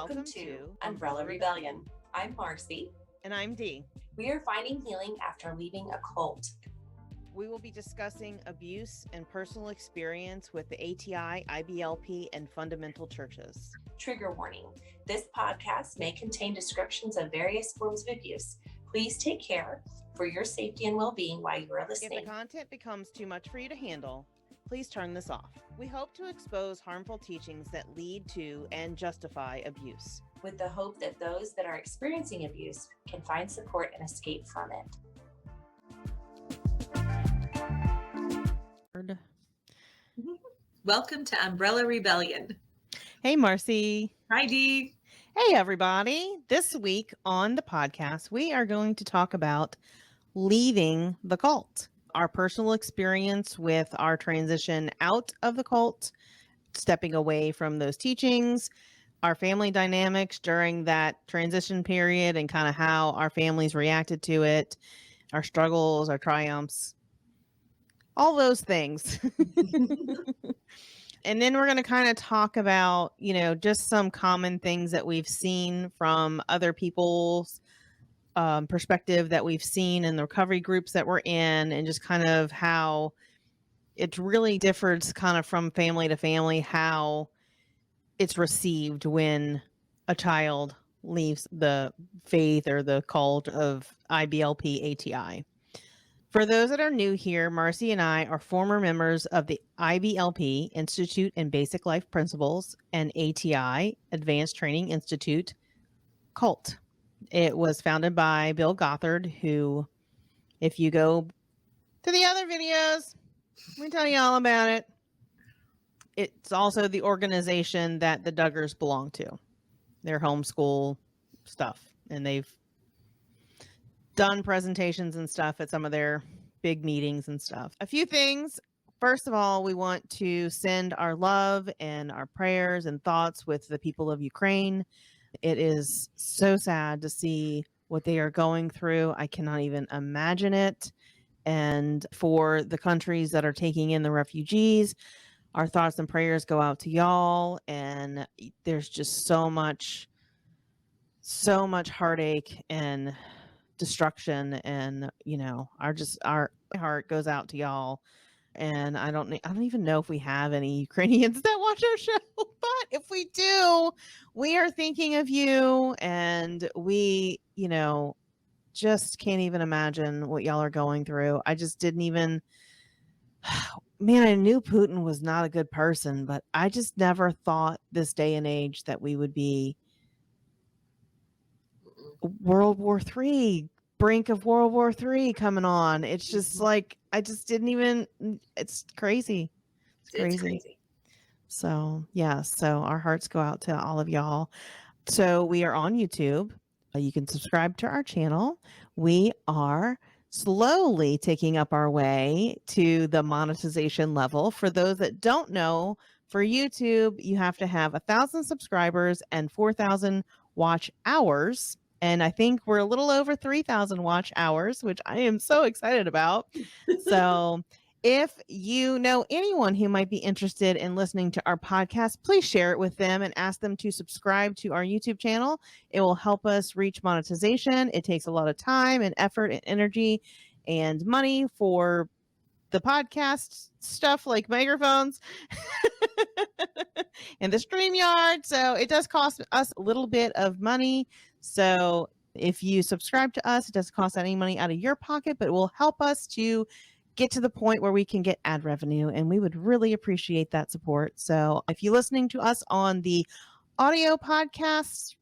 Welcome to Umbrella Rebellion. I'm Marcy. And I'm Dee. We are finding healing after leaving a cult. We will be discussing abuse and personal experience with the ATI, IBLP, and fundamental churches. Trigger warning. This podcast may contain descriptions of various forms of abuse. Please take care for your safety and well-being while you are listening. If the content becomes too much for you to handle, please turn this off. We hope to expose harmful teachings that lead to and justify abuse, with the hope that those that are experiencing abuse can find support and escape from it. Welcome to Umbrella Rebellion. Hey, Marcy. Hi, Dee. Hey, everybody. This week on the podcast, we are going to talk about leaving the cult, our personal experience with our transition out of the cult, stepping away from those teachings, our family dynamics during that transition period, and kind of how our families reacted to it, our struggles, our triumphs, all those things. And then we're going to kind of talk about, just some common things that we've seen from other people's perspective that we've seen in the recovery groups that we're in, and just kind of how it really differs kind of from family to family, how it's received when a child leaves the faith or the cult of IBLP ATI. For those that are new here, Marcy and I are former members of the IBLP, Institute in Basic Life Principles, and ATI, Advanced Training Institute, cult. It was founded by Bill Gothard, who, if you go to the other videos, let me tell you all about it. It's also the organization that the Duggars belong to. Their homeschool stuff. And they've done presentations and stuff at some of their big meetings and stuff. A few things. First of all, we want to send our love and our prayers and thoughts with the people of Ukraine. It is so sad to see what they are going through. I cannot even imagine it. And for the countries that are taking in the refugees, our thoughts and prayers go out to y'all. And there's just so much heartache and destruction, and our heart goes out to y'all. And I don't even know if we have any Ukrainians that watch our show, but if we do, we are thinking of you, and we just can't even imagine what y'all are going through. I just didn't even I knew Putin was not a good person, but I just never thought this day and age that we would be World War III, brink of World War III coming on. It's just like, I just didn't even, it's crazy. It's crazy. So, yeah. So our hearts go out to all of y'all. So we are on YouTube. You can subscribe to our channel. We are slowly taking up our way to the monetization level. For those that don't know, for YouTube, you have to have 1,000 subscribers and 4,000 watch hours. And I think we're a little over 3,000 watch hours, which I am so excited about. So if you know anyone who might be interested in listening to our podcast, please share it with them and ask them to subscribe to our YouTube channel. It will help us reach monetization. It takes a lot of time and effort and energy and money for the podcast stuff like microphones and the StreamYard. So it does cost us a little bit of money. So if you subscribe to us, it doesn't cost any money out of your pocket, but it will help us to get to the point where we can get ad revenue. And we would really appreciate that support. So if you're listening to us on the audio podcast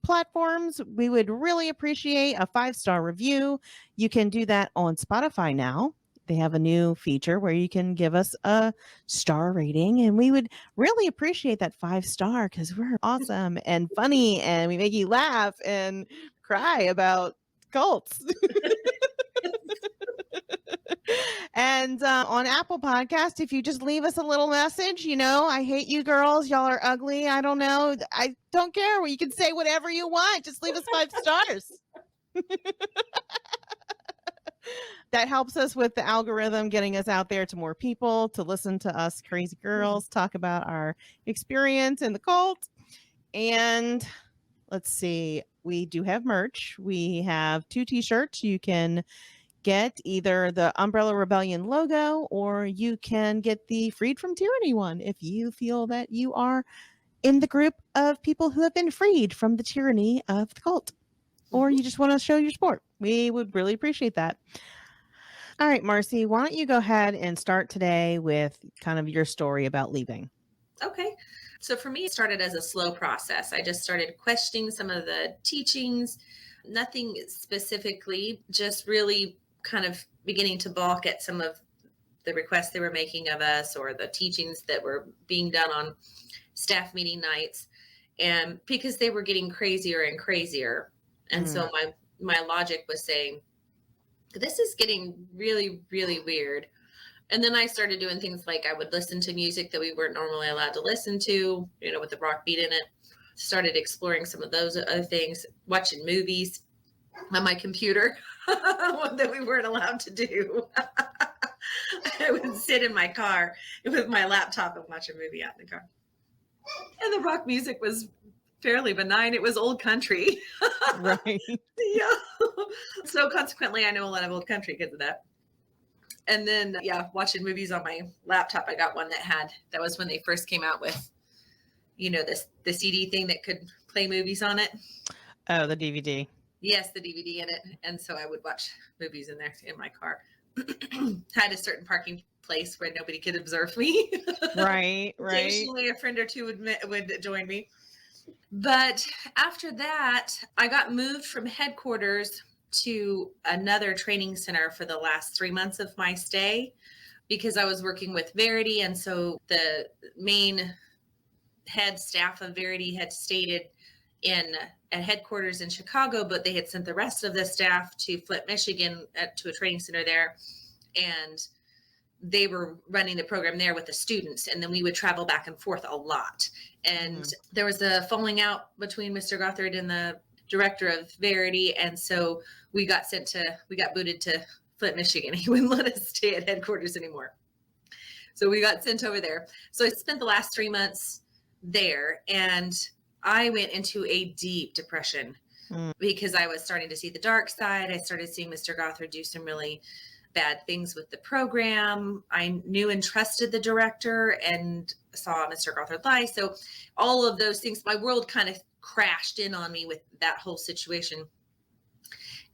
platforms, we would really appreciate a 5-star review. You can do that on Spotify now. They have a new feature where you can give us a star rating, and we would really appreciate that 5-star because we're awesome and funny, and we make you laugh and cry about cults. And on Apple Podcast, if you just leave us a little message, I hate you girls. Y'all are ugly. I don't know. I don't care. You can say whatever you want. Just leave us 5 stars. That helps us with the algorithm, getting us out there to more people to listen to us crazy girls talk about our experience in the cult. And let's see, we do have merch. We have 2 t-shirts. You can get either the Umbrella Rebellion logo, or you can get the Freed from Tyranny one if you feel that you are in the group of people who have been freed from the tyranny of the cult, or you just want to show your support. We would really appreciate that. All right, Marcy, why don't you go ahead and start today with kind of your story about leaving? Okay. So for me, it started as a slow process. I just started questioning some of the teachings, nothing specifically, just really kind of beginning to balk at some of the requests they were making of us, or the teachings that were being done on staff meeting nights, and because they were getting crazier and crazier. And so my logic was saying, this is getting really, really weird. And then I started doing things like I would listen to music that we weren't normally allowed to listen to, with the rock beat in it. Started exploring some of those other things, watching movies on my computer that we weren't allowed to do. I would sit in my car with my laptop and watch a movie out in the car. And the rock music was fairly benign. It was old country. Right. Yeah. So consequently, I know a lot of old country because of that. And then, watching movies on my laptop. I got one that was when they first came out with, the CD thing that could play movies on it. Oh, the DVD. Yes, the DVD in it. And so I would watch movies in there in my car. Had a certain parking place where nobody could observe me. Right. Occasionally a friend or two would join me. But after that, I got moved from headquarters to another training center for the last 3 months of my stay, because I was working with Verity. And so the main head staff of Verity had stayed at headquarters in Chicago, but they had sent the rest of the staff to Flint, Michigan, to a training center there. And they were running the program there with the students. And then we would travel back and forth a lot. And there was a falling out between Mr. Gothard and the director of Verity. And so we got booted to Flint, Michigan. He wouldn't let us stay at headquarters anymore. So we got sent over there. So I spent the last 3 months there, and I went into a deep depression because I was starting to see the dark side. I started seeing Mr. Gothard do some really bad things with the program. I knew and trusted the director and saw Mr. Gothard lie. So all of those things, my world kind of crashed in on me with that whole situation.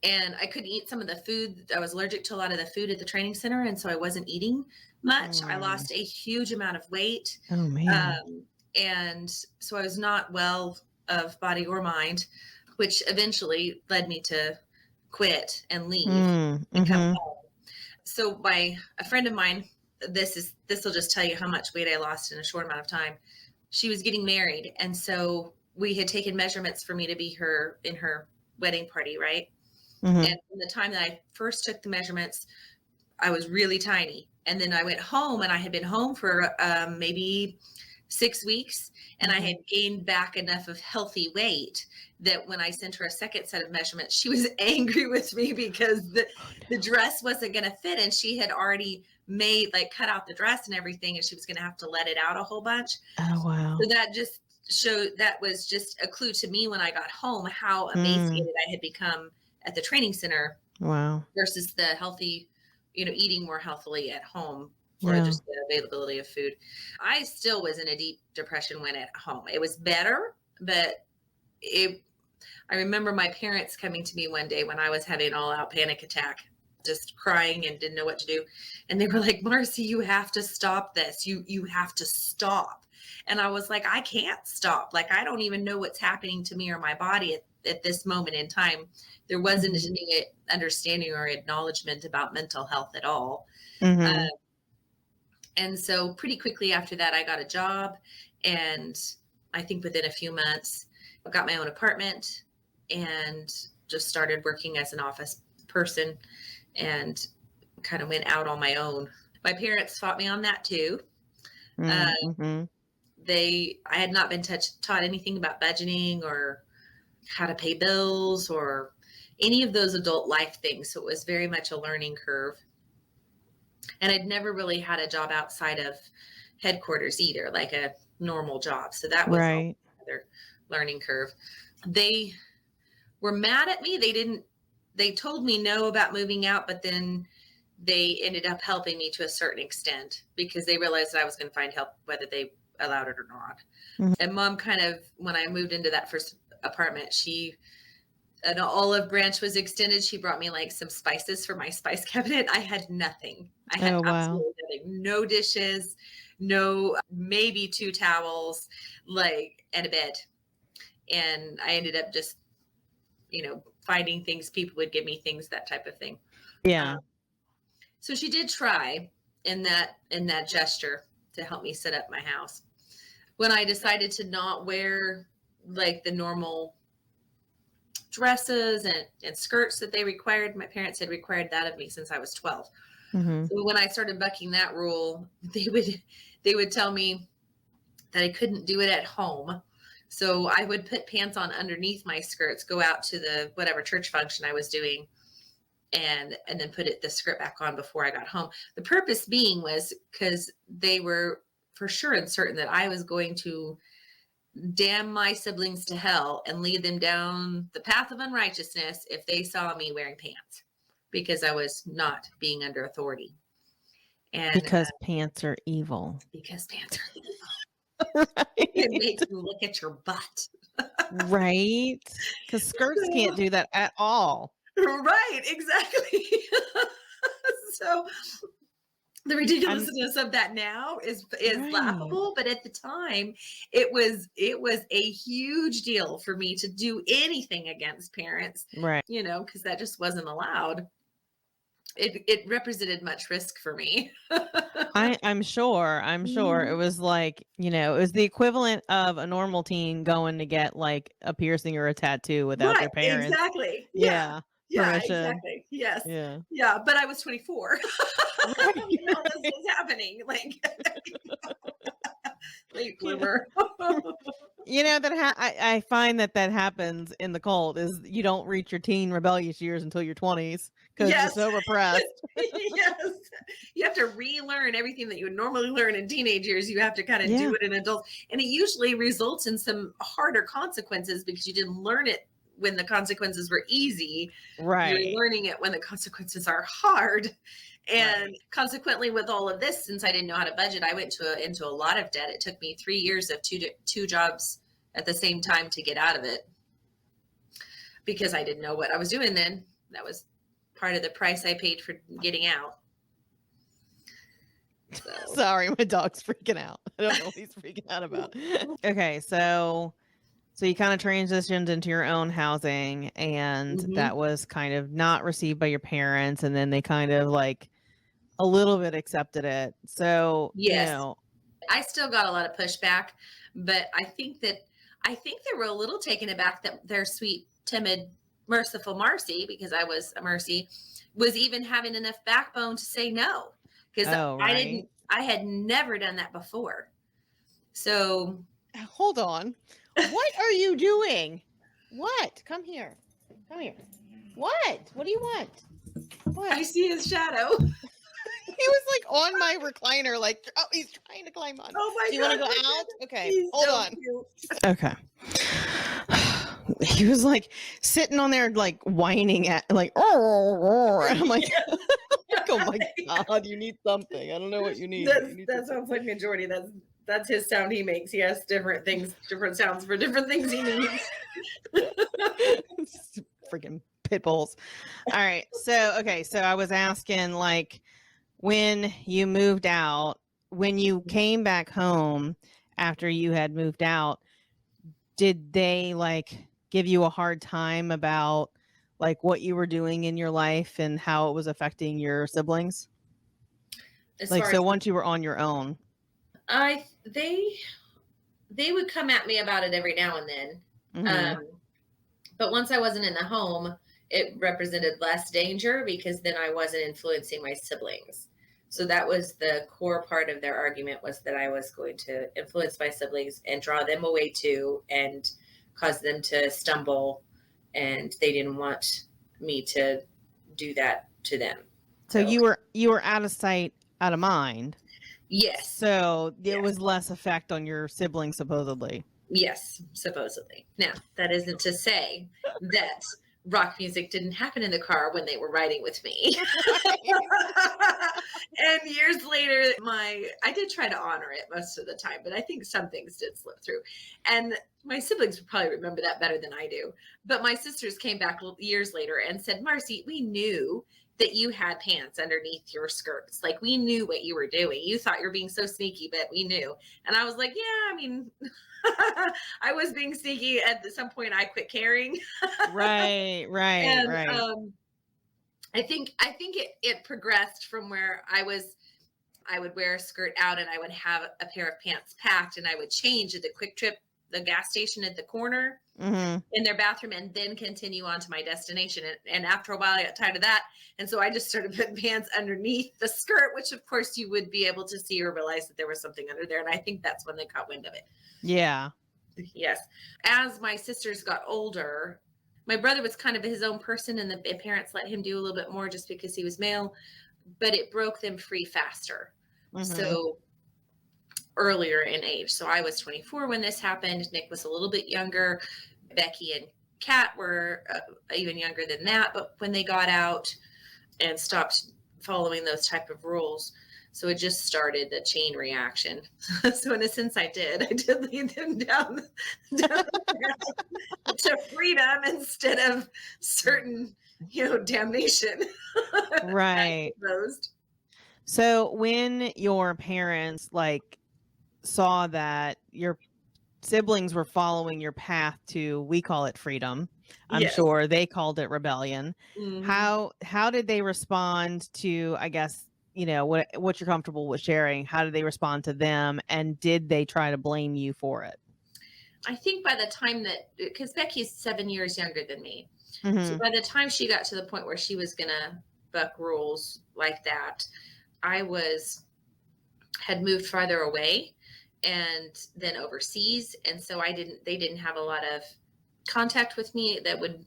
And I couldn't eat some of the food. I was allergic to a lot of the food at the training center. And so I wasn't eating much. I lost a huge amount of weight. Oh, man. And so I was not well of body or mind, which eventually led me to quit and leave and come home. So a friend of mine, this will just tell you how much weight I lost in a short amount of time. She was getting married. And so we had taken measurements for me to be in her wedding party, right? And from the time that I first took the measurements, I was really tiny. And then I went home, and I had been home for maybe 6 weeks, and I had gained back enough of healthy weight that when I sent her a second set of measurements, she was angry with me because the dress wasn't going to fit, and she had already cut out the dress and everything, and she was going to have to let it out a whole bunch. Oh, wow. So that was just a clue to me when I got home, how emaciated I had become at the training center. Wow. Versus the healthy, eating more healthily at home, or just the availability of food. I still was in a deep depression when at home. It was better, but I remember my parents coming to me one day when I was having an all-out panic attack, just crying and didn't know what to do. And they were like, Marcy, you have to stop this. You have to stop. And I was like, I can't stop. I don't even know what's happening to me or my body at this moment in time. There wasn't any understanding or acknowledgement about mental health at all. And so pretty quickly after that, I got a job. And I think within a few months, I got my own apartment and just started working as an office person and kind of went out on my own. My parents fought me on that too. I had not been taught anything about budgeting or how to pay bills or any of those adult life things. So it was very much a learning curve. And I'd never really had a job outside of headquarters either, like a normal job. So that was another learning curve. They were mad at me. They told me no about moving out, but then they ended up helping me to a certain extent because they realized that I was going to find help whether they allowed it or not. Mhm. And Mom kind of, when I moved into that first apartment, an olive branch was extended. She brought me like some spices for my spice cabinet. I had nothing. I had Oh, wow. absolutely nothing. No dishes, maybe 2 towels, and a bed. And I ended up just, finding things. People would give me things, that type of thing. Yeah. So she did try in that gesture to help me set up my house. When I decided to not wear like the normal dresses and skirts that they required, my parents had required that of me since I was 12. Mm-hmm. So when I started bucking that rule, they would tell me that I couldn't do it at home. So I would put pants on underneath my skirts, go out to the whatever church function I was doing, and then put the skirt back on before I got home. The purpose being was because they were for sure and certain that I was going to damn my siblings to hell and lead them down the path of unrighteousness if they saw me wearing pants, because I was not being under authority. And because pants are evil. Because pants are evil. Right. It makes you look at your butt. Right? Because skirts can't do that at all. Right, exactly. So the ridiculousness of that now is Right. laughable, but at the time it was a huge deal for me to do anything against parents, Right. because that just wasn't allowed. It represented much risk for me. I'm sure it was like, it was the equivalent of a normal teen going to get like a piercing or a tattoo without their parents. Exactly. Yeah. Permission. Exactly. Yes. Yeah. But I was 24 Right. when all this was happening. Late bloomer. I find that happens in the cult is you don't reach your teen rebellious years until your 20s because you're so repressed. Yes. You have to relearn everything that you would normally learn in teenage years. You have to kind of do it in adults. And it usually results in some harder consequences because you didn't learn it when the consequences were easy. Right. You're learning it when the consequences are hard. And consequently, with all of this, since I didn't know how to budget, I went into a lot of debt. It took me 3 years of two jobs at the same time to get out of it because I didn't know what I was doing then. That was part of the price I paid for getting out. So. Sorry, my dog's freaking out. I don't know what he's freaking out about. Okay, so you kind of transitioned into your own housing, and that was kind of not received by your parents, and then they kind of like a little bit accepted it. So, yes, I still got a lot of pushback, but I think they were a little taken aback that their sweet, timid, merciful Marcy, because I was a Marcy, was even having enough backbone to say no. Because I had never done that before. So hold on. What are you doing? What? Come here. What do you want? What? I see his shadow. He was like on my recliner, like, oh, he's trying to climb on. Oh my God. Do you want to go out? Okay. He's hold so on. Cute. Okay. He was like sitting on there, like whining at, like, oh, and I'm like, oh my God, you need something. I don't know what you need. That sounds like majority. That's his sound he makes. He has different sounds for different things he needs. Freaking pit bulls. All right. So I was asking, like, when you moved out, when you came back home after you had moved out, did they like give you a hard time about like what you were doing in your life and how it was affecting your siblings? Once you were on your own, they would come at me about it every now and then. But once I wasn't in the home, it represented less danger because then I wasn't influencing my siblings. So that was the core part of their argument, was that I was going to influence my siblings and draw them away too and cause them to stumble. And they didn't want me to do that to them. So you were out of sight, out of mind. Yes. So there was less effect on your siblings, supposedly. Yes, supposedly. Now, that isn't to say that rock music didn't happen in the car when they were riding with me. And years later, I did try to honor it most of the time, but I think some things did slip through. And my siblings would probably remember that better than I do. But my sisters came back years later and said, Marcy, we knew that you had pants underneath your skirts. Like, we knew what you were doing. You thought you were being so sneaky, but we knew. And I was like, yeah, I mean, I was being sneaky. At some point, I quit caring. Right, right, And right. I think it progressed from where I would wear a skirt out and I would have a pair of pants packed and I would change at the Quick Trip, the gas station at the corner Mm-hmm. in their bathroom, and then continue on to my destination. And after a while, I got tired of that. And so I just started putting pants underneath the skirt, which of course you would be able to see or realize that there was something under there. And I think that's when they caught wind of it. Yeah. Yes. As my sisters got older, my brother was kind of his own person, and the parents let him do a little bit more just because he was male, but it broke them free faster. Mm-hmm. So earlier in age. So I was 24 when this happened. Nick was a little bit younger. Becky and Kat were even younger than that, but when they got out and stopped following those type of rules, so it just started the chain reaction. So in a sense, I did lead them down to freedom instead of certain, damnation. Right. So when your parents saw that your siblings were following your path to, we call it freedom, I'm Yes. sure they called it rebellion. Mhm. How did they respond to, I guess, what you're comfortable with sharing? How did they respond to them, and did they try to blame you for it? I think by the time because Becky's 7 years younger than me, so Mm-hmm. by the time she got to the point where she was gonna buck rules like that, I had moved farther away and then overseas, and so they didn't have a lot of contact with me that would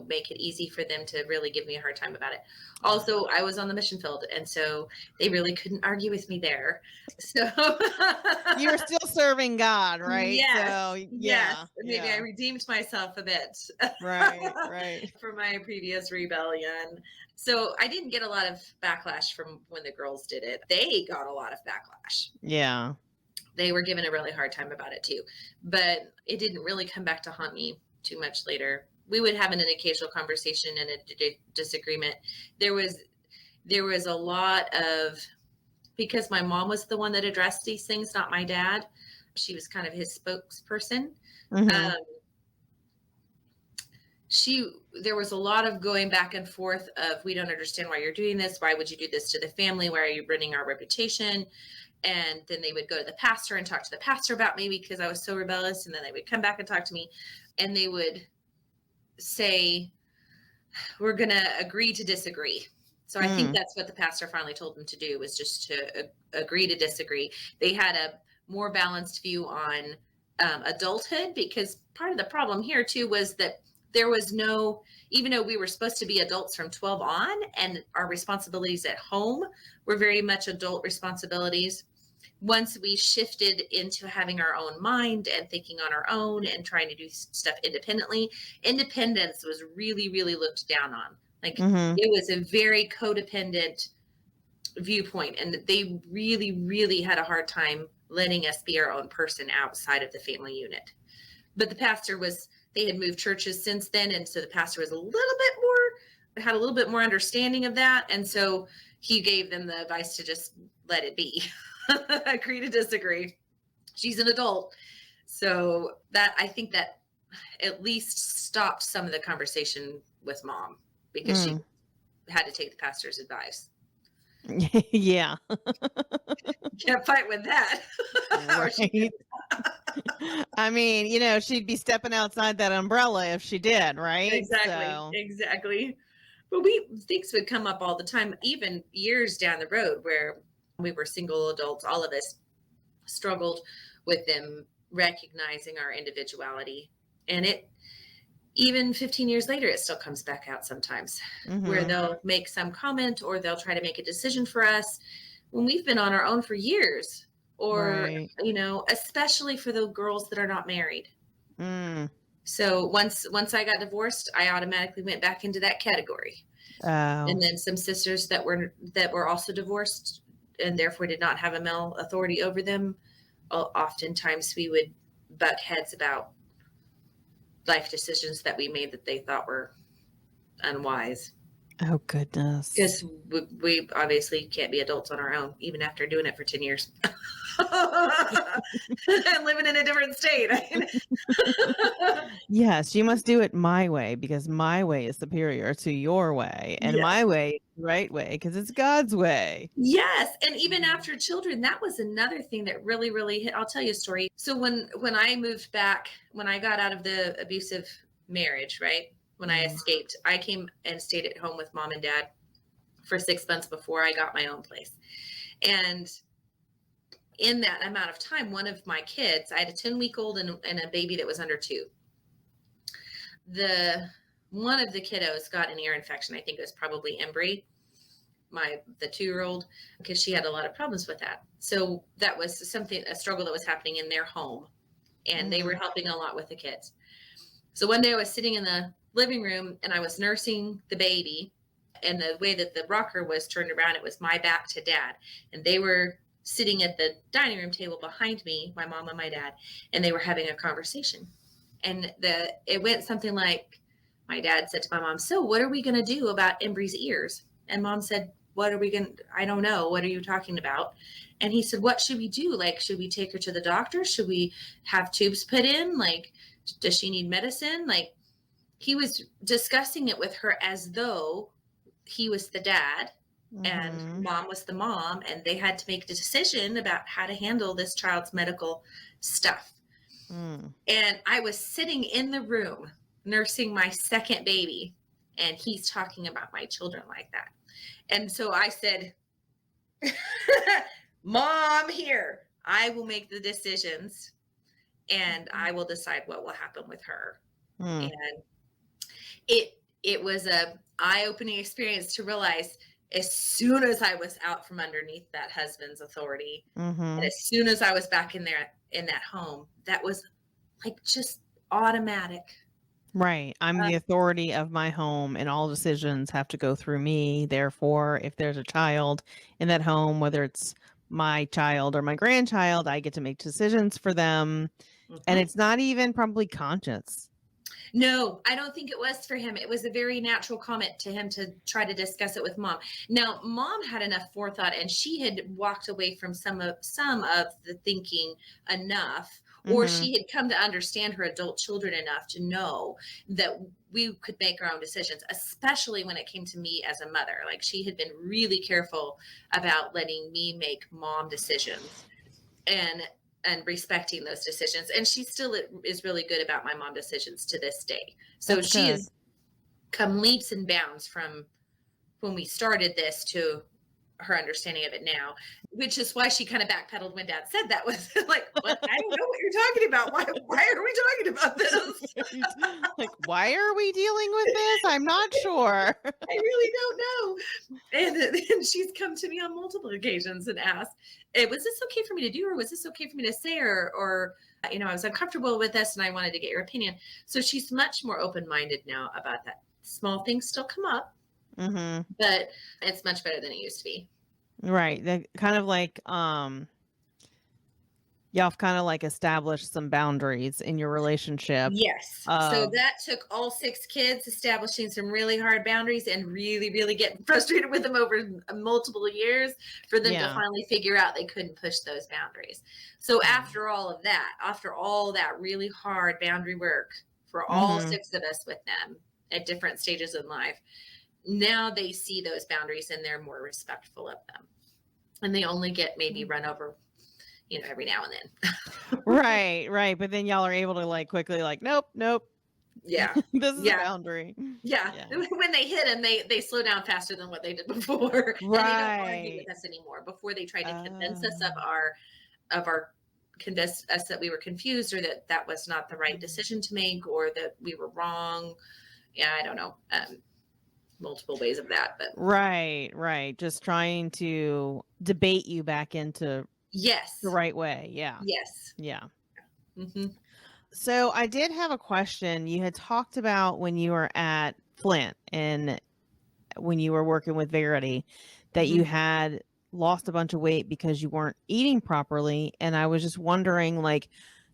make it easy for them to really give me a hard time about it. Also, I was on the mission field, and so they really couldn't argue with me there. So You were still serving God, right? yes, So yes, maybe I yeah. redeemed myself a bit Right. for my previous rebellion. So I didn't get a lot of backlash from when the girls did it. They got a lot of backlash. Yeah. They were given a really hard time about it too, but it didn't really come back to haunt me too much later. We would have an occasional conversation and a disagreement. There was a lot of, because my mom was the one that addressed these things, not my dad. She was kind of his spokesperson. Mm-hmm. There was a lot of going back and forth of, we don't understand why you're doing this. Why would you do this to the family? Why are you ruining our reputation? And then they would go to the pastor and talk to the pastor about me because I was so rebellious. And then they would come back and talk to me, and they would say, we're going to agree to disagree. So I think that's what the pastor finally told them to do, was just to agree to disagree. They had a more balanced view on adulthood, because part of the problem here too was that there was no, even though we were supposed to be adults from 12 on, and our responsibilities at home were very much adult responsibilities, once we shifted into having our own mind and thinking on our own and trying to do stuff independently, independence was really, really looked down on. Like, it was a very codependent viewpoint, and they really, really had a hard time letting us be our own person outside of the family unit. But the pastor they had moved churches since then, and so the pastor was had a little bit more understanding of that, and so he gave them the advice to just let it be. Agree to disagree. She's an adult. So I think that at least stopped some of the conversation with mom, because she had to take the pastor's advice. Yeah. Can't fight with that. Right. I mean, she'd be stepping outside that umbrella if she did, right? Exactly. But things would come up all the time, even years down the road, where we were single adults. All of us struggled with them recognizing our individuality. And even 15 years later, it still comes back out sometimes, where they'll make some comment or they'll try to make a decision for us when we've been on our own for years. or, Right. especially for the girls that are not married. Mm. So once I got divorced, I automatically went back into that category. And Oh. then some sisters that were also divorced and therefore did not have a male authority over them, oftentimes we would butt heads about life decisions that we made that they thought were unwise. Oh, goodness. Because we obviously can't be adults on our own, even after doing it for 10 years. And living in a different state. Yes, you must do it my way because my way is superior to your way, and Yes. my way is the right way because it's God's way. Yes. And even after children, that was another thing that really, really hit. I'll tell you a story. So when I moved back, when I got out of the abusive marriage, right? When I escaped, I came and stayed at home with mom and dad for 6 months before I got my own place. And in that amount of time, one of my kids, I had a 10-week-old and a baby that was under 2. One of the kiddos got an ear infection. I think it was probably embry, the 2-year-old, because she had a lot of problems with that. So that was a struggle that was happening in their home, and they were helping a lot with the kids. So one day I was sitting in the living room and I was nursing the baby, and the way that the rocker was turned around, it was my back to dad, and they were sitting at the dining room table behind me, my mom and my dad, and they were having a conversation. And it went something like, my dad said to my mom, "So what are we going to do about Embry's ears?" And mom said, "What are we going to, I don't know. What are you talking about?" And he said, "What should we do? Like, should we take her to the doctor? Should we have tubes put in? Like, does she need medicine?" Like, he was discussing it with her as though he was the dad and mom was the mom, and they had to make a decision about how to handle this child's medical stuff. And I was sitting in the room nursing my second baby, and he's talking about my children like that. And so I said, "Mom, here, I will make the decisions and I will decide what will happen with her." And it was a eye-opening experience to realize, as soon as I was out from underneath that husband's authority, and as soon as I was back in that home, that was like just automatic. Right. I'm the authority of my home, and all decisions have to go through me. Therefore, if there's a child in that home, whether it's my child or my grandchild, I get to make decisions for them. And it's not even probably conscious. No, I don't think it was for him. It was a very natural comment to him to try to discuss it with mom. Now, mom had enough forethought, and she had walked away from some of the thinking enough, or she had come to understand her adult children enough to know that we could make our own decisions, especially when it came to me as a mother. Like, she had been really careful about letting me make mom decisions and respecting those decisions. And she still is really good about my mom decisions to this day. So That's she good. has come leaps and bounds from when we started this to her understanding of it now, which is why she kind of backpedaled when dad said that. Was like, "What? I don't know what you're talking about. Why are we talking about this?" Like, why are we dealing with this? I'm not sure. I really don't know. And she's come to me on multiple occasions and asked, "Was this okay for me to do, or was this okay for me to say, or I was uncomfortable with this and I wanted to get your opinion." So she's much more open-minded now about that. Small things still come up, but it's much better than it used to be. Right. They kind of like y'all have kind of like established some boundaries in your relationship. Yes. So that took all 6 kids establishing some really hard boundaries and really, really getting frustrated with them over multiple years for them to finally figure out they couldn't push those boundaries. So after all of that, after all that really hard boundary work for all 6 of us with them at different stages in life, now they see those boundaries and they're more respectful of them. And they only get maybe run over every now and then. Right. But then y'all are able to like quickly like, nope. Yeah. This is a boundary. Yeah. When they hit them, they slow down faster than what they did before. And they don't argue with us anymore. Before, they tried to convince us convince us that we were confused, or that was not the right decision to make, or that we were wrong. Yeah, I don't know. Multiple ways of that, but Right. Just trying to debate you back into Yes. the right way. Yeah. Yes. Yeah. Hmm. So I did have a question. You had talked about when you were at Flint and when you were working with Verity that Hmm. you had lost a bunch of weight because you weren't eating properly. And I was just wondering, like,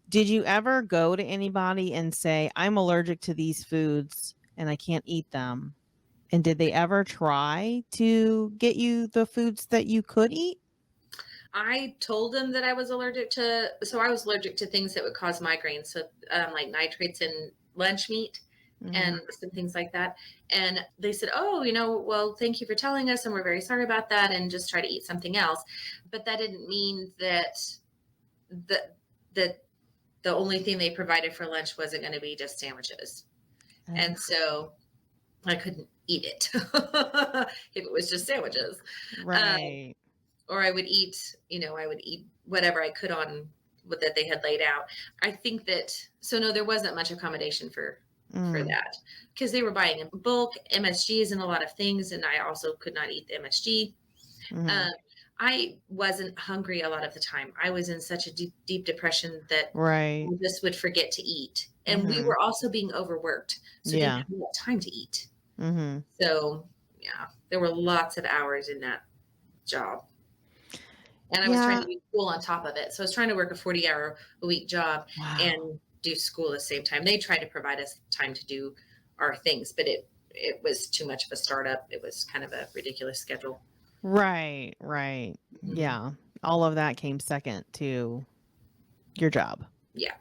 did you ever go to anybody and say, I'm allergic to these foods and I can't eat them? And did they ever try to get you the foods that you could eat? I told them that I was allergic to, so I was allergic to things that would cause migraines. So, like nitrates in lunch meat Mm-hmm. and some things like that. And they said, oh, well, thank you for telling us. And we're very sorry about that. And just try to eat something else. But that didn't mean that the, that the only thing they provided for lunch wasn't going to be just sandwiches. And so I couldn't eat it if it was just sandwiches. Um, Right. or I would eat, I would eat whatever I could on what that they had laid out. I think that, so no, there wasn't much accommodation for Mm. that because they were buying in bulk MSGs and a lot of things. And I also could not eat the MSG. Mm-hmm. Um, I wasn't hungry a lot of the time. I was in such a deep, deep depression that Right. I just would forget to eat. And we Mm-hmm. were also being overworked. So I didn't Yeah. have enough time to eat. Mm-hmm. So yeah, there were lots of hours in that job. And I was trying Yeah. to do school on top of it. So I was trying to work a 40-hour-a-week job Wow. and do school at the same time. They tried to provide us time to do our things, but it was too much of a startup. It was kind of a ridiculous schedule. Right. Right. Mhm. Yeah. All of that came second to your job. Yeah.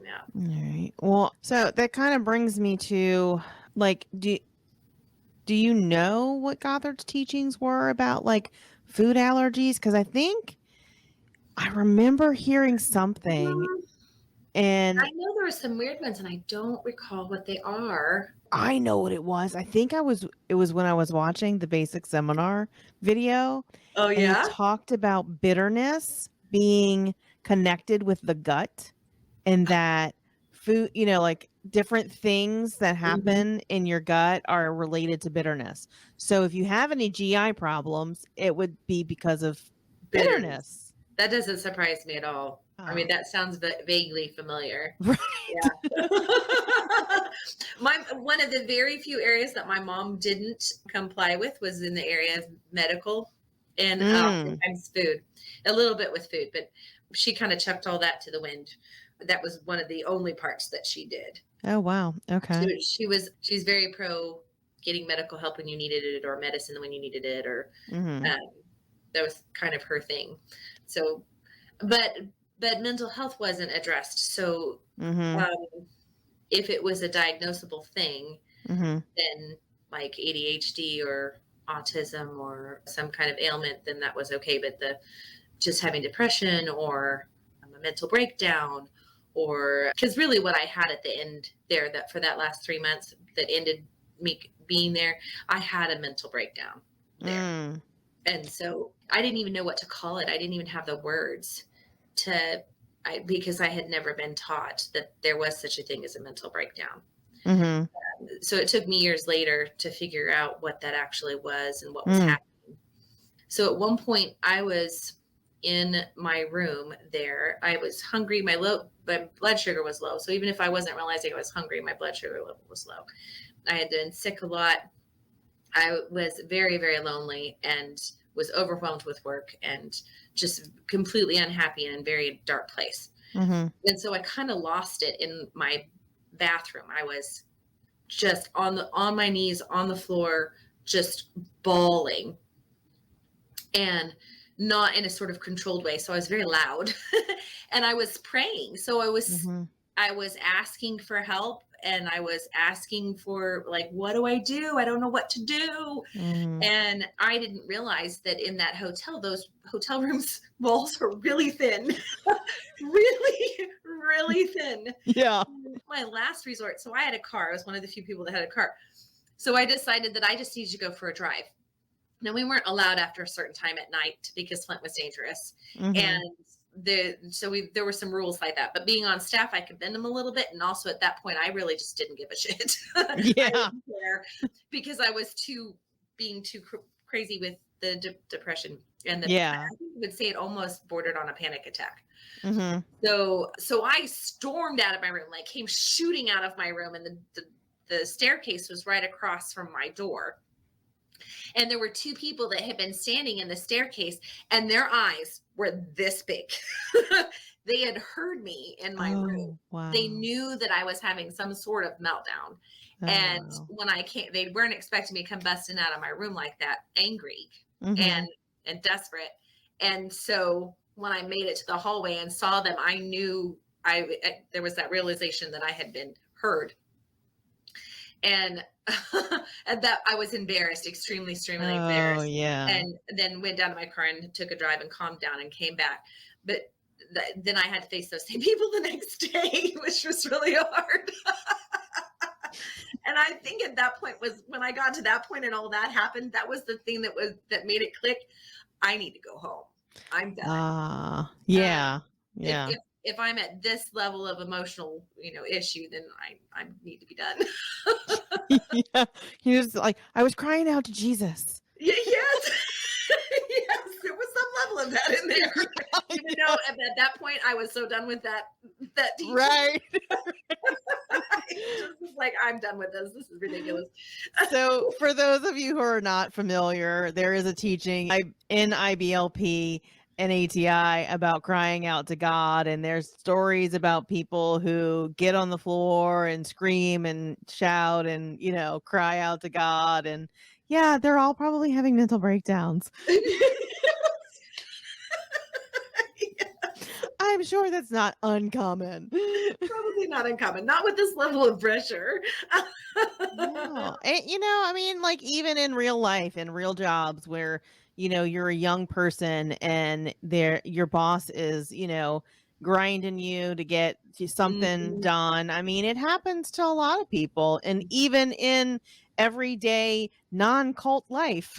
Yeah. All right. Well, so that kind of brings me to like, do you know what Goddard's teachings were about like food allergies? Because I think I remember hearing something, and I know there are some weird ones and I don't recall what they are. I know what it was. I think it was when I was watching the basic seminar video, Oh, and it yeah? talked about bitterness being connected with the gut, and that food, like different things that Mhm. happen in your gut are related to bitterness. So if you have any GI problems, it would be because of Bitterness. bitterness. That doesn't surprise me at all. I mean, Oh, that sounds vaguely familiar. right. Yeah. One of the very few areas that my mom didn't comply with was in the area of medical and Mm. sometimes food, a little bit with food, but she kind of chucked all that to the wind. That was one of the only parts that she did. Oh, wow. Okay. She's very pro getting medical help when you needed it or medicine when you needed it, or Mm-hmm. um, that was kind of her thing. So, but mental health wasn't addressed. So Mm-hmm. um, if it was a diagnosable thing, Mm-hmm. then like ADHD or autism or some kind of ailment, then that was okay. But the just having depression or a mental breakdown, or because really what I had at the end there, that for that last 3 months that ended me being there, I had a mental breakdown there. Mm. And so I didn't even know what to call it. I didn't even have the words to, because I had never been taught that there was such a thing as a mental breakdown. Mm-hmm. So it took me years later to figure out what that actually was and what was Mm. happening. So at one point I was in my room there. I was hungry. My blood sugar was low. So even if I wasn't realizing I was hungry, my blood sugar level was low. I had been sick a lot. I was very, very lonely and was overwhelmed with work and just completely unhappy and in a very dark place. Mm-hmm. And so I kind of lost it in my bathroom. I was just on my knees on the floor, just bawling, and not in a sort of controlled way. So I was very loud and I was praying. So Mm-hmm. I was asking for help and I was asking for like, what do I do? I don't know what to do. Mm-hmm. And I didn't realize that in that hotel, those hotel rooms walls are really thin, really, really thin. Yeah. My last resort. So I had a car. I was one of the few people that had a car. So I decided that I just needed to go for a drive. Now we weren't allowed after a certain time at night because Flint was dangerous. Mm-hmm. And there were some rules like that, but being on staff, I could bend them a little bit. And also at that point, I really just didn't give a shit. I Yeah. didn't care because I was being too crazy with depression, and Yeah. I would say it almost bordered on a panic attack. Mm-hmm. So I stormed out of my room, like came shooting out of my room, and the staircase was right across from my door. And there were two people that had been standing in the staircase, and their eyes were this big. They had heard me in my room. Oh, wow. They knew that I was having some sort of meltdown. Oh, And wow. when I came, they weren't expecting me to come busting out of my room like that, angry Mm-hmm. and desperate. And so when I made it to the hallway and saw them, I knew there was that realization that I had been heard. And, and that I was embarrassed, extremely Oh, embarrassed. yeah. And then went down to my car and took a drive and calmed down and came back. But then I had to face those same people the next day, which was really hard. And I think at that point was when I got to that point and all that happened, that was the thing that made it click. I need to go home. I'm done. Yeah. Yeah. If I'm at this level of emotional, issue, then I need to be done. Yeah. He was like, I was crying out to Jesus. Yes. Yes, there was some level of that in there. Even though at that point I was so done with that teaching. Right. Just was like, I'm done with this. This is ridiculous. So for those of you who are not familiar, there is a teaching in IBLP and ATI about crying out to God, and there's stories about people who get on the floor and scream and shout and cry out to God, and yeah, they're all probably having mental breakdowns. I'm sure that's not uncommon. Probably not uncommon. Not with this level of pressure. No. And, I mean, like even in real life, in real jobs where, you're a young person and your boss is, grinding you to get something done. I mean, it happens to a lot of people, and even in everyday non-cult life.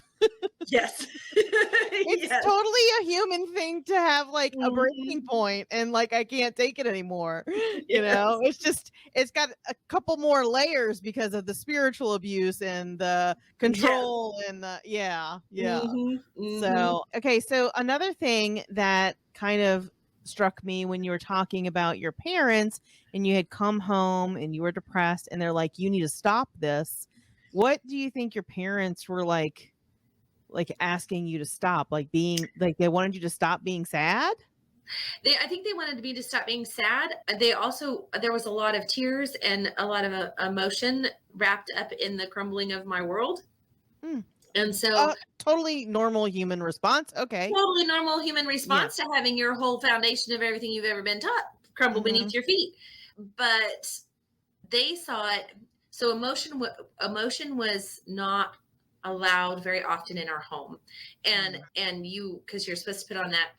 Yes. It's Yes. totally a human thing to have like a breaking point and like I can't take it anymore. Yes. It's got a couple more layers because of the spiritual abuse and the control and the yeah. So okay, so another thing that kind of struck me when you were talking about your parents and you had come home and you were depressed and they're like, you need to stop this. What do you think your parents were like asking you to stop, like being like they wanted you to stop being sad? I think they wanted me to stop being sad. There was a lot of tears and a lot of emotion wrapped up in the crumbling of my world. And so totally normal human response. Okay. Totally normal human response to having your whole foundation of everything you've ever been taught crumble beneath your feet. But they saw it. So emotion was not allowed very often in our home. And you, because you're supposed to put on that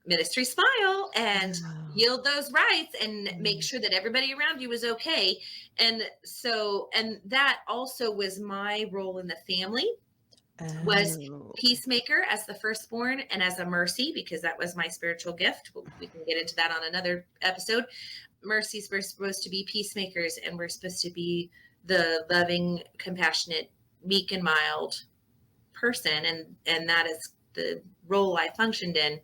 ministry smile and yield those rights and make sure that everybody around you was okay. And that also was my role in the family. Was peacemaker as the firstborn and as a Marcy, because that was my spiritual gift. We can get into that on another episode. Marcy's were supposed to be peacemakers, and we're supposed to be the loving, compassionate, meek and mild person, and that is the role I functioned in.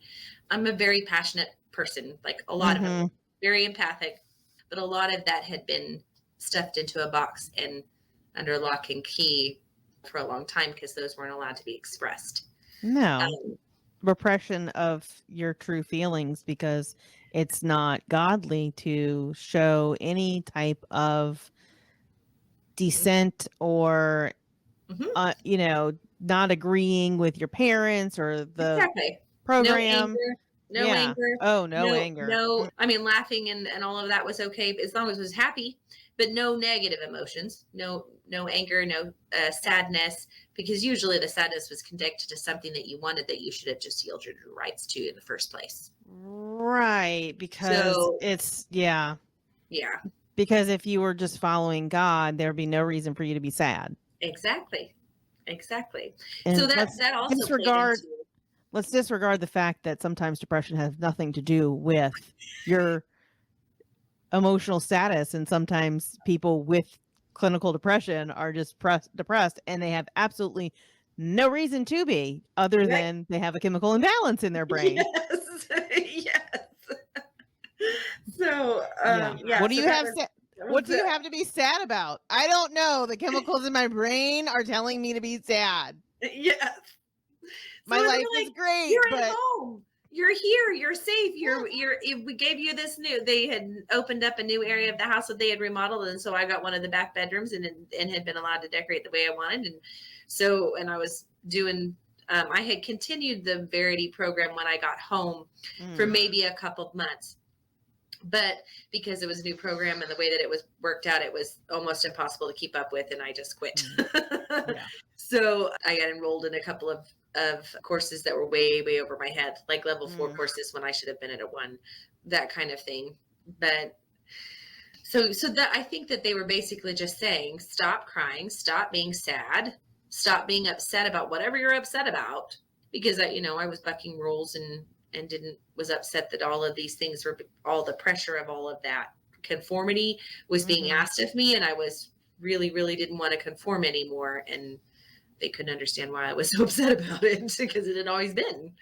I'm a very passionate person, like a lot of them, very empathic, but a lot of that had been stuffed into a box and under lock and key for a long time because those weren't allowed to be expressed. No. Repression of your true feelings because it's not godly to show any type of dissent or not agreeing with your parents or the program. No anger. Oh, no anger. No, I mean, laughing and all of that was okay as long as it was happy, but no negative emotions, no anger, no sadness, because usually the sadness was connected to something that you wanted that you should have just yielded your rights to in the first place. Right, because it's yeah. Because if you were just following God, there'd be no reason for you to be sad. Exactly. And so that also let's disregard the fact that sometimes depression has nothing to do with your emotional status, and sometimes people with clinical depression are just depressed and they have absolutely no reason to be other Right. than they have a chemical imbalance in their brain. Yes. Yes. So, Yeah. yeah, What do so you that have was, what do you the, have to be sad about? I don't know. The chemicals in my brain are telling me to be sad. yes. So My it's life like, is great, you're at but home. You're here. You're safe. We gave you this new, they had opened up a new area of the house that they had remodeled. And so I got one of the back bedrooms and had been allowed to decorate the way I wanted. And so, and I was doing, I had continued the Verity program when I got home for maybe a couple of months. But because it was a new program and the way that it was worked out, it was almost impossible to keep up with. And I just quit. Yeah. So I got enrolled in a couple of courses that were way, way over my head, like level 4 courses when I should have been at a 1, that kind of thing. But so that I think that they were basically just saying, stop crying, stop being sad, stop being upset about whatever you're upset about, because I was bucking rules and was upset that all of these things were, all the pressure of all of that conformity was being asked of me, and I was really, really didn't want to conform anymore. And they couldn't understand why I was so upset about it because it had always been.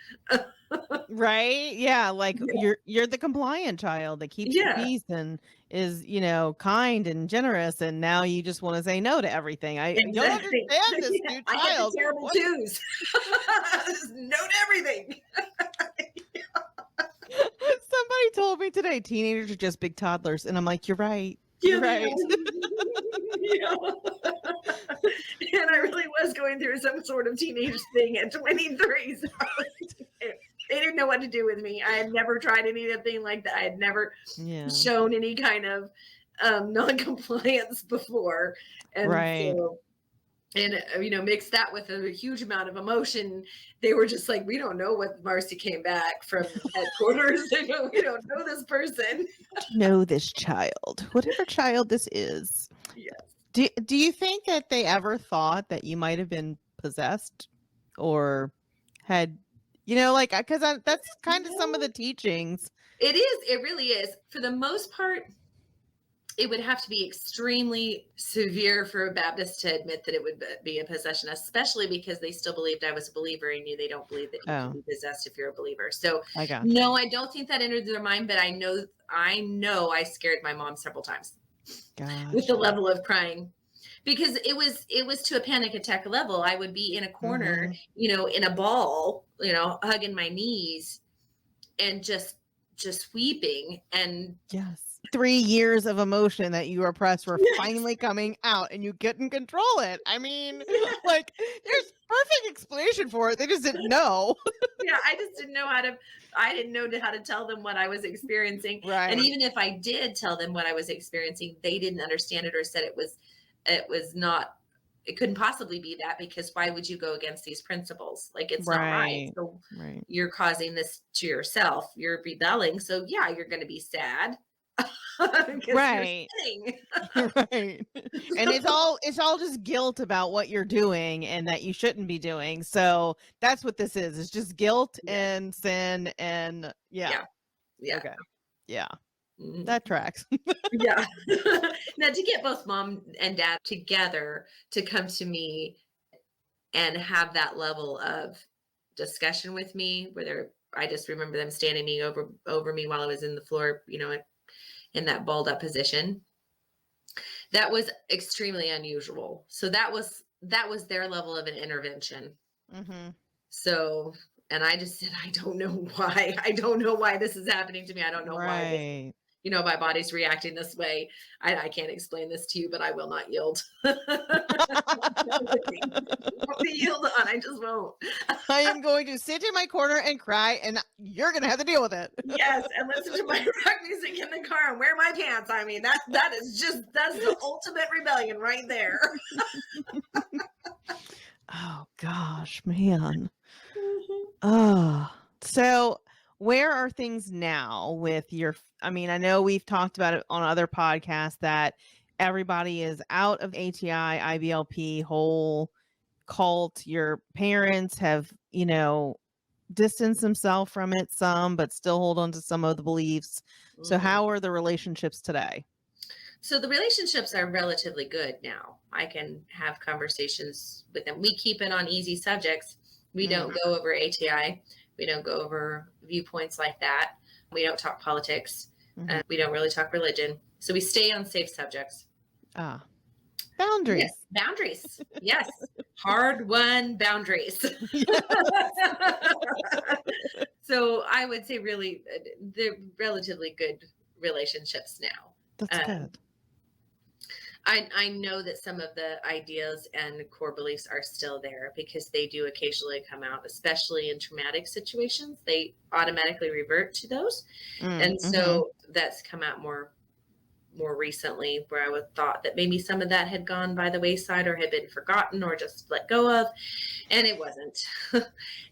Right? Yeah, like you're the compliant child that keeps the peace and is, kind and generous, and now you just want to say no to everything. I don't Exactly. understand this new I get the child. terrible What? twos. No to everything. Somebody told me today teenagers are just big toddlers, and I'm like, you're right. You're right. Yeah. And I really was going through some sort of teenage thing at 23. So they didn't know what to do with me. I had never tried anything like that. I had never shown any kind of non-compliance before. And Right. so, and mix that with a huge amount of emotion. They were just like, we don't know what Marcy came back from headquarters. We don't know this person. Know this child, whatever child this is. Yes. Do you think that they ever thought that you might have been possessed or had, because that's kind of some of the teachings. It is. It really is. For the most part, it would have to be extremely severe for a Baptist to admit that it would be a possession, especially because they still believed I was a believer, and they don't believe that you can be possessed if you're a believer. So no, I don't think that entered their mind, but I know I scared my mom several times with the level of crying, because it was to a panic attack level. I would be in a corner, in a ball, hugging my knees and just weeping. And yes, 3 years of emotion that you repressed were finally coming out, and you couldn't control it. I mean, like, there's perfect explanation for it. They just didn't know. Yeah, I just didn't know how to tell them what I was experiencing. Right. And even if I did tell them what I was experiencing, they didn't understand it or said it was not, it couldn't possibly be that, because why would you go against these principles? Like, it's not right. So you're causing this to yourself. You're rebelling. So yeah, you're going to be sad. Right. Right. And it's all just guilt about what you're doing and that you shouldn't be doing. So that's what this is. It's just guilt and sin and yeah. Okay. Yeah. That tracks. Yeah. Now, to get both mom and dad together to come to me and have that level of discussion with me, I just remember them standing me over me while I was in the floor, in that balled up position. That was extremely unusual. So that was their level of an intervention. So, and I just said, I don't know why. I don't know why this is happening to me. I don't know why my body's reacting this way. I can't explain this to you, but I will not yield. I won't yield on. I just won't. I am going to sit in my corner and cry, and you're going to have to deal with it. Yes, and listen to my rock music in the car and wear my pants. I mean, that's the ultimate rebellion right there. Oh gosh, man. Oh, so where are things now with your, I know we've talked about it on other podcasts that everybody is out of ATI, IBLP, whole cult. Your parents have, distanced themselves from it some, but still hold on to some of the beliefs. So how are the relationships today? So the relationships are relatively good now. I can have conversations with them. We keep it on easy subjects. We don't go over ATI. We don't go over viewpoints like that. We don't talk politics. We don't really talk religion. So we stay on safe subjects. Boundaries. Yes, boundaries. Yes. Hard-won boundaries. So I would say really they're relatively good relationships now. That's good. I know that some of the ideas and core beliefs are still there because they do occasionally come out, especially in traumatic situations. They automatically revert to those. And so that's come out more recently, where I would thought that maybe some of that had gone by the wayside or had been forgotten or just let go of, and it wasn't.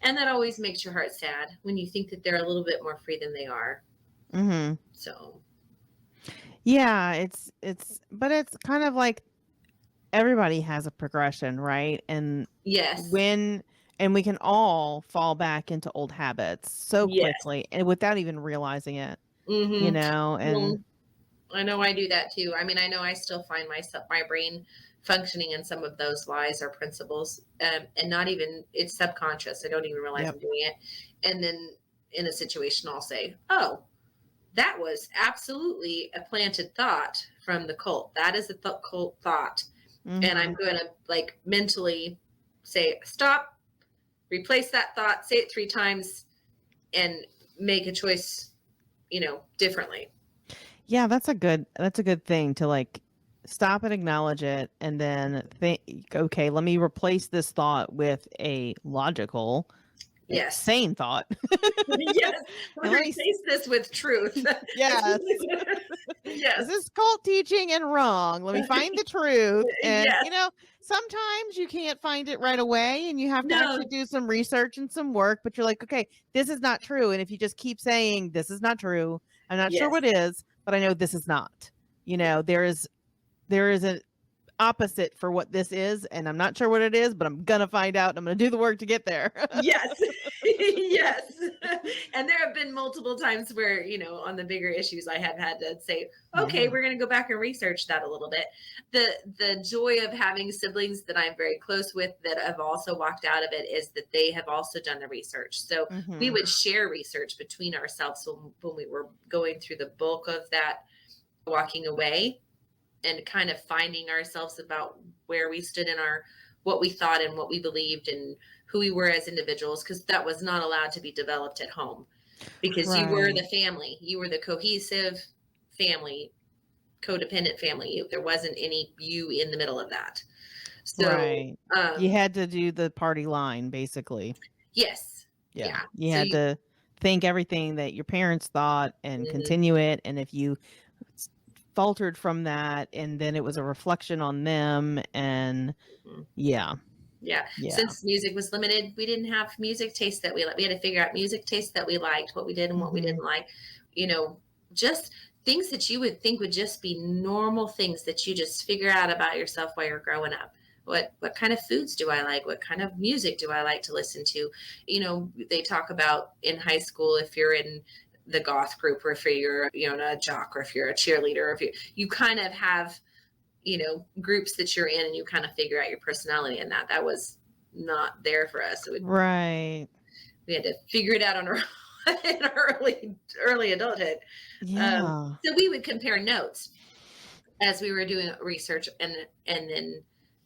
And that always makes your heart sad when you think that they're a little bit more free than they are. So yeah, but it's kind of like everybody has a progression, right? And yes, and we can all fall back into old habits so yes. quickly and without even realizing it, Mm-hmm. and I know I do that too. I mean, I know I still find my brain functioning in some of those lies or principles, and not even, it's subconscious. I don't even realize I'm doing it. And then in a situation, I'll say, oh, that was absolutely a planted thought from the cult. That is a cult thought. And I'm going to like mentally say, stop, replace that thought, say it 3 times, and make a choice, differently. yeah, that's a good thing to like stop and acknowledge it, and then think, okay, let me replace this thought with a logical, Yes. sane thought. Yes. Replace this with truth. Yes. Yes. This is cult teaching and wrong. Let me find the truth. And Yes. sometimes you can't find it right away and you have to No. actually do some research and some work, but you're like, okay, this is not true. And if you just keep saying this is not true, I'm not sure Yes. what is, but I know this is not. There is an opposite for what this is, and I'm not sure what it is, but I'm gonna find out, and I'm gonna do the work to get there. Yes. Yes. And there have been multiple times where, on the bigger issues, I have had to say, okay, we're going to go back and research that a little bit. The joy of having siblings that I'm very close with that have also walked out of it is that they have also done the research. So we would share research between ourselves when we were going through the bulk of that walking away and kind of finding ourselves about where we stood in what we thought and what we believed and who we were as individuals, because that was not allowed to be developed at home, because you were the family, you were the cohesive family, codependent family. There wasn't any you in the middle of that. So you had to do the party line, basically. Yes. Yeah. You had to think everything that your parents thought and continue it. And if you faltered from that, and then it was a reflection on them, and yeah. Since music was limited, we didn't have music taste that we liked. We had to figure out music taste that we liked, what we did and what we didn't like. Just things that you would think would just be normal things that you just figure out about yourself while you're growing up. What kind of foods do I like? What kind of music do I like to listen to? They talk about in high school, if you're in the goth group, or if you're a jock, or if you're a cheerleader, or if you kind of have groups that you're in, and you kind of figure out your personality, and that was not there for us. We had to figure it out in our early adulthood. So we would compare notes as we were doing research, and then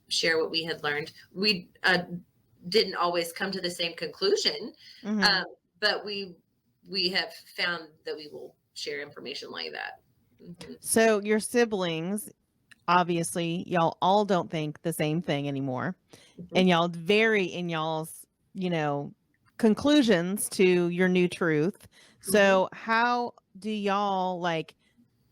share what we had learned. We didn't always come to the same conclusion, but we have found that we will share information like that. So your siblings, obviously, y'all all don't think the same thing anymore, and y'all vary in y'all's, conclusions to your new truth. So how do y'all, like,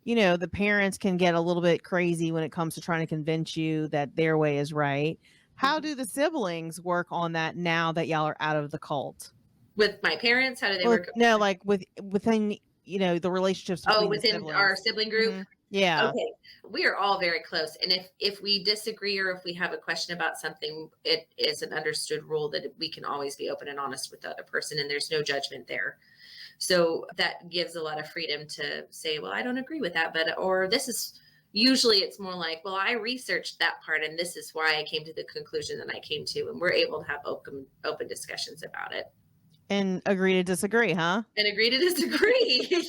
the parents can get a little bit crazy when it comes to trying to convince you that their way is right. How do the siblings work on that now that y'all are out of the cult? With my parents, how do they work? No, like within the relationships within our sibling group. Yeah. Okay. We are all very close. And if we disagree, or if we have a question about something, it is an understood rule that we can always be open and honest with the other person, and there's no judgment there. So that gives a lot of freedom to say, well, I don't agree with that, or this is, Usually it's more like, well, I researched that part and this is why I came to the conclusion that I came to, and we're able to have open discussions about it. And agree to disagree, huh? And agree to disagree. Yes.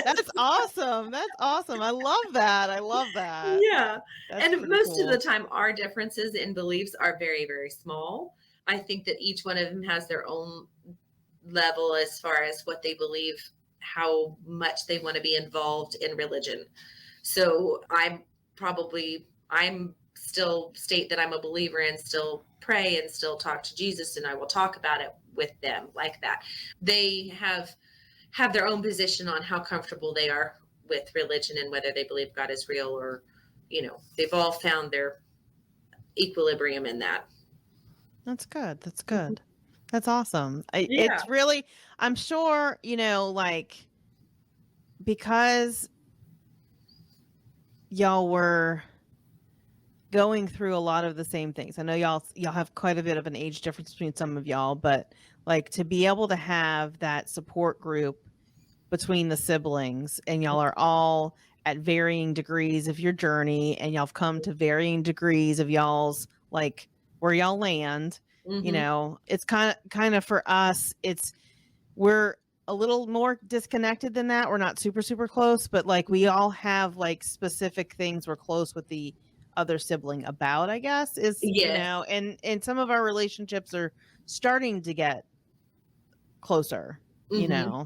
That's awesome. That's awesome. I love that. I love that. Yeah. That's And pretty most of cool. the time, our differences in beliefs are very, very small. I think that each one of them has their own level as far as what they believe, how much they want to be involved in religion. So I'm still state that I'm a believer and still pray and still talk to Jesus, and I will talk about it with them like that. They have their own position on how comfortable they are with religion and whether they believe God is real, or, they've all found their equilibrium in that. That's good. That's good. That's awesome. Yeah. It's really, I'm sure, like, because y'all were going through a lot of the same things. I know y'all have quite a bit of an age difference between some of y'all, but like to be able to have that support group between the siblings, and y'all are all at varying degrees of your journey, and y'all have come to varying degrees of y'all's, like, where y'all land. It's kind of for us, we're a little more disconnected than that. We're not super, super close, but like we all have like specific things we're close with the other sibling about, I guess, is, Yes. and some of our relationships are starting to get closer,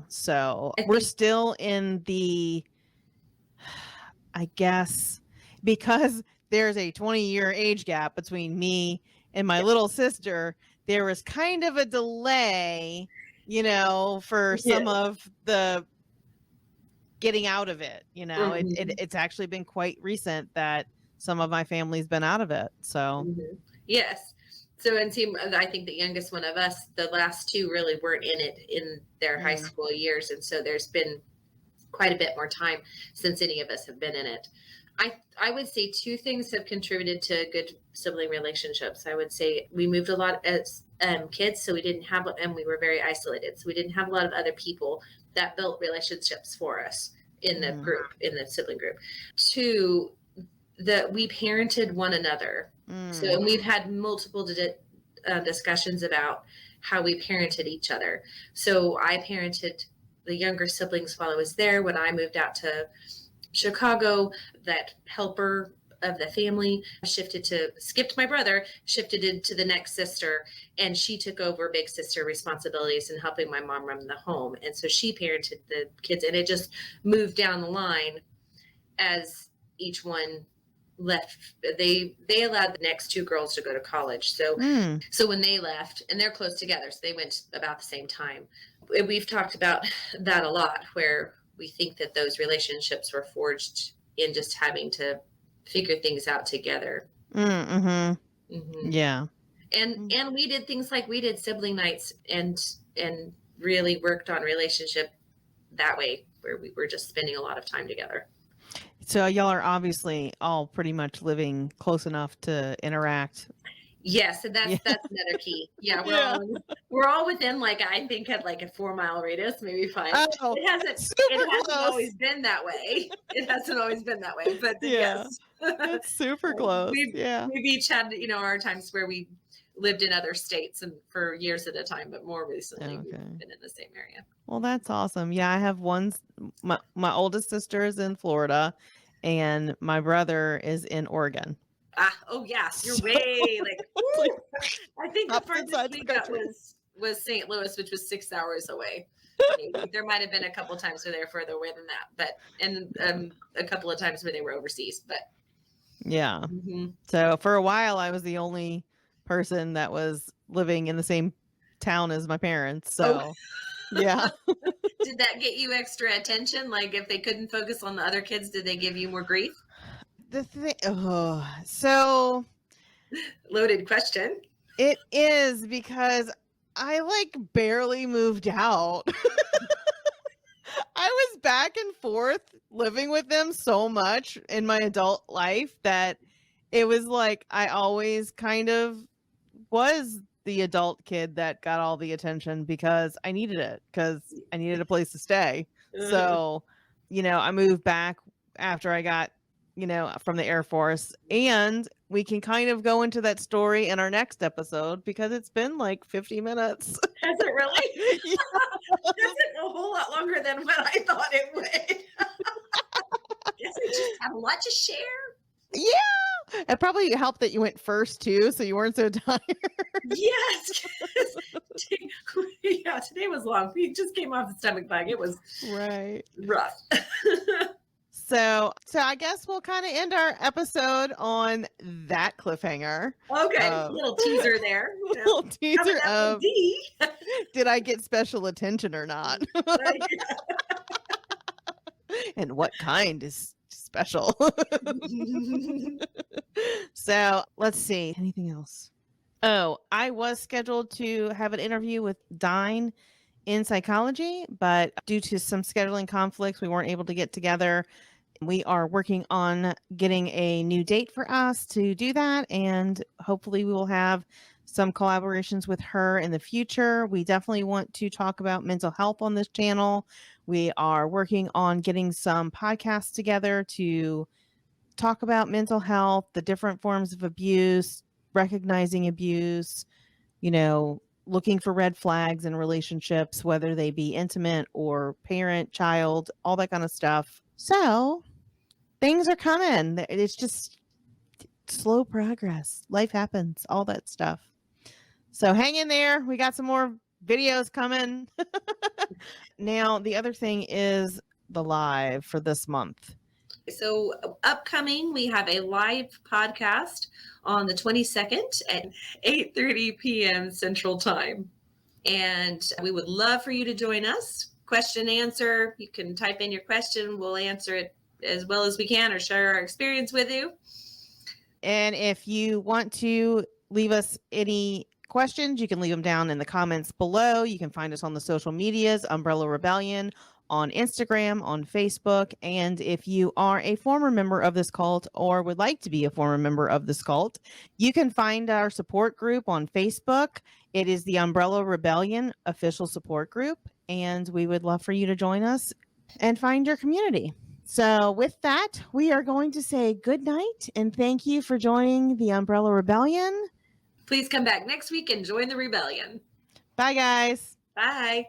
so we're still in the, I guess, because there's a 20-year age gap between me and my little sister, there was kind of a delay, for some of the getting out of it. It's actually been quite recent that some of my family's been out of it. So yes. So, and see, I think the youngest one of us, the last two really weren't in it in their high school years. And so there's been quite a bit more time since any of us have been in it. I would say two things have contributed to good sibling relationships. I would say we moved a lot as kids, so we didn't have, and we were very isolated. So we didn't have a lot of other people that built relationships for us in the group, in the sibling group. Two, that we parented one another. So we've had multiple discussions about how we parented each other. So I parented the younger siblings while I was there. When I moved out to Chicago, that helper of the family skipped my brother, shifted into the next sister, and she took over big sister responsibilities and helping my mom run the home. And so she parented the kids, and it just moved down the line as each one left. They allowed the next two girls to go to college. So when they left, and they're close together, so they went about the same time. We've talked about that a lot, where we think that those relationships were forged in just having to figure things out together. Yeah. And we did things like we did sibling nights and really worked on relationship that way, where we were just spending a lot of time together. So y'all are obviously all pretty much living close enough to interact. Yes, and that's another key. Yeah, we're all within, like, I think at like a 4-mile radius, maybe 5. Oh, it hasn't always been that way. It hasn't always been that way, but yes, that's super close. We've each had our times where we lived in other states and for years at a time, but more recently we've been in the same area. Well, that's awesome. Yeah, I have my oldest sister is in Florida, and my brother is in Oregon. Oh yeah, you're way like I think the furthest we got was St. Louis, which was 6 hours away. Maybe. There might have been a couple times where they were further away than that, but a couple of times where they were overseas. But yeah, so for a while I was the only person that was living in the same town as my parents. So yeah. Did that get you extra attention? Like, if they couldn't focus on the other kids, did they give you more grief? So loaded question. It is, because I like barely moved out. I was back and forth living with them so much in my adult life that it was like I always kind of was the adult kid that got all the attention because I needed it, because I needed a place to stay. So, I moved back after I got from the Air Force. And we can kind of go into that story in our next episode because it's been like 50 minutes. Has it really? Yeah. That's a whole lot longer than what I thought it would. Guess we just have a lot to share. Yeah. It probably helped that you went first too, so you weren't so tired. Yes. Yeah, today was long. We just came off the stomach bug. It was Right. rough. So I guess we'll kind of end our episode on that cliffhanger. Okay, little teaser there. Little teaser of D. did I get special attention or not? And what kind is special? So let's see. Anything else? Oh, I was scheduled to have an interview with Dine in psychology, but due to some scheduling conflicts, we weren't able to get together. We are working on getting a new date for us to do that, and hopefully we will have some collaborations with her in the future. We definitely want to talk about mental health on this channel. We are working on getting some podcasts together to talk about mental health, the different forms of abuse, recognizing abuse, looking for red flags in relationships, whether they be intimate or parent, child, all that kind of stuff. So things are coming. It's just slow progress. Life happens, all that stuff. So hang in there. We got some more videos coming. Now, the other thing is the live for this month. So upcoming, we have a live podcast on the 22nd at 8:30 p.m. Central Time. And we would love for you to join us. Question answer. You can type in your question. We'll answer it as well as we can or share our experience with you. And if you want to leave us any questions, you can leave them down in the comments below. You can find us on the social medias, Umbrella Rebellion, on Instagram, on Facebook. And if you are a former member of this cult or would like to be a former member of this cult, you can find our support group on Facebook. It is the Umbrella Rebellion official support group, and we would love for you to join us and find your community. So with that, we are going to say good night and thank you for joining the Umbrella Rebellion. Please come back next week and join the rebellion. Bye, guys. Bye.